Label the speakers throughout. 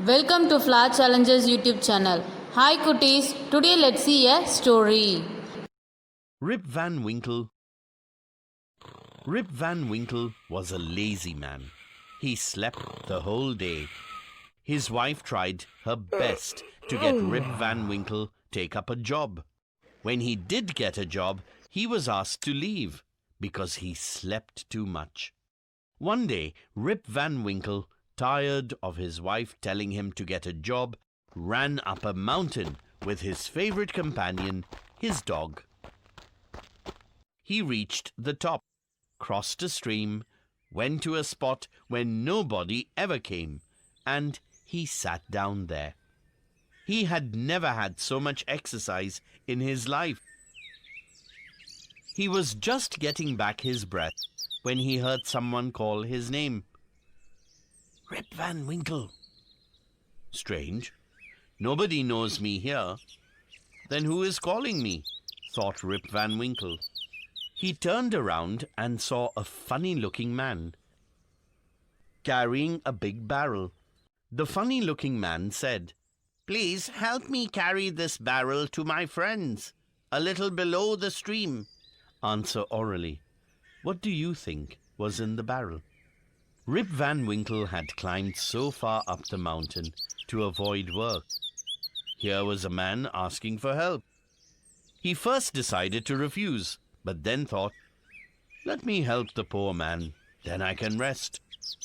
Speaker 1: Welcome to Flower Challenges YouTube channel. Hi cuties, today let's see a story.
Speaker 2: Rip Van Winkle. Rip Van Winkle was a lazy man. He slept the whole day. His wife tried her best to get Rip Van Winkle take up a job. When he did get a job, he was asked to leave because he slept too much. One day, Rip Van Winkle, tired of his wife telling him to get a job, ran up a mountain with his favorite companion, his dog. He reached the top, crossed a stream, went to a spot where nobody ever came, and he sat down there. He had never had so much exercise in his life. He was just getting back his breath when he heard someone call his name. Rip Van Winkle. Strange. Nobody knows me here. Then who is calling me? Thought Rip Van Winkle. He turned around and saw a funny-looking man carrying a big barrel. The funny-looking man said, "Please help me carry this barrel to my friends, a little below the stream." Answer orally. What do you think was in the barrel? Rip Van Winkle had climbed so far up the mountain to avoid work. Here was a man asking for help. He first decided to refuse, but then thought, "Let me help the poor man, then I can rest."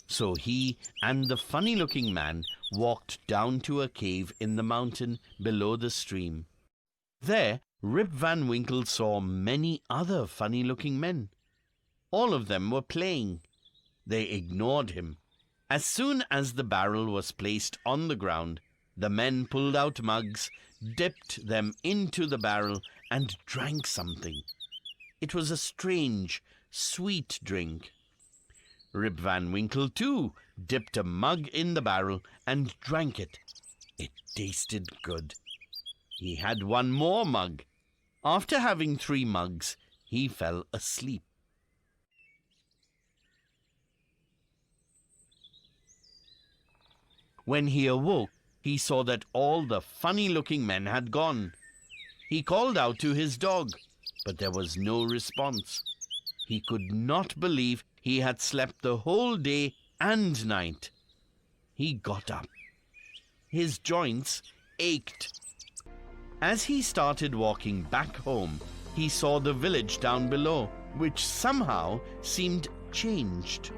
Speaker 2: So he and the funny-looking man walked down to a cave in the mountain below the stream. There, Rip Van Winkle saw many other funny-looking men. All of them were playing. They ignored him. As soon as the barrel was placed on the ground, the men pulled out mugs, dipped them into the barrel, and drank something. It was a strange, sweet drink. Rip Van Winkle, too, dipped a mug in the barrel and drank it. It tasted good. He had one more mug. After having 3 mugs, he fell asleep. When he awoke, he saw that all the funny-looking men had gone. He called out to his dog, but there was no response. He could not believe he had slept the whole day and night. He got up. His joints ached. As he started walking back home, he saw the village down below, which somehow seemed changed.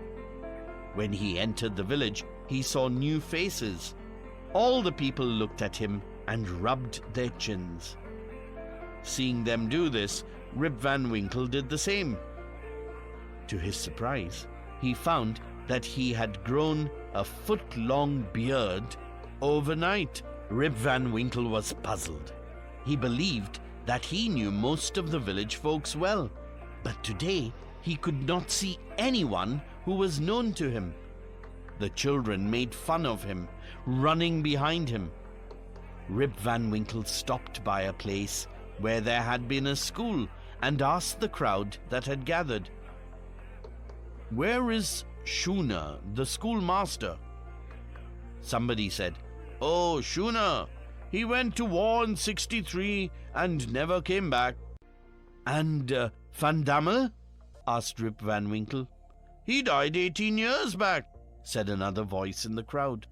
Speaker 2: When he entered the village, he saw new faces. All the people looked at him and rubbed their chins. Seeing them do this, Rip Van Winkle did the same. To his surprise, he found that he had grown a foot-long beard overnight. Rip Van Winkle was puzzled. He believed that he knew most of the village folks well, but today he could not see anyone who was known to him. The children made fun of him, running behind him. Rip Van Winkle stopped by a place where there had been a school and asked the crowd that had gathered, "Where is Shuna, the schoolmaster?" Somebody said, "Oh, Shuna, he went to war in 63 and never came back." "And Van Dammel?" asked Rip Van Winkle. "He died 18 years back," said another voice in the crowd.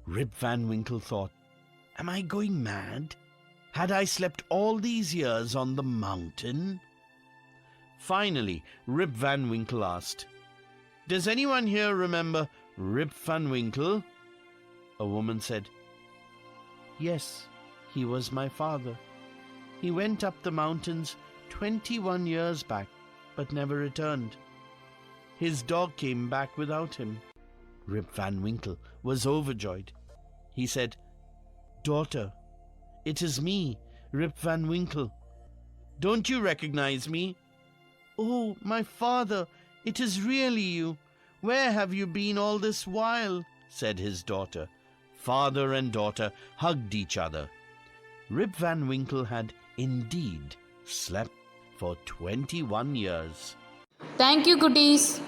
Speaker 2: Rip Van Winkle thought, "Am I going mad? Had I slept all these years on the mountain?" Finally, Rip Van Winkle asked, "Does anyone here remember Rip Van Winkle?" A woman said, "Yes, he was my father. He went up the mountains 21 years back, but never returned. His dog came back without him." Rip Van Winkle was overjoyed. He said, "Daughter, it is me, Rip Van Winkle. Don't you recognize me?" "Oh, my father, it is really you. Where have you been all this while?" said his daughter. Father and daughter hugged each other. Rip Van Winkle had indeed slept for 21 years.
Speaker 1: Thank you cuties.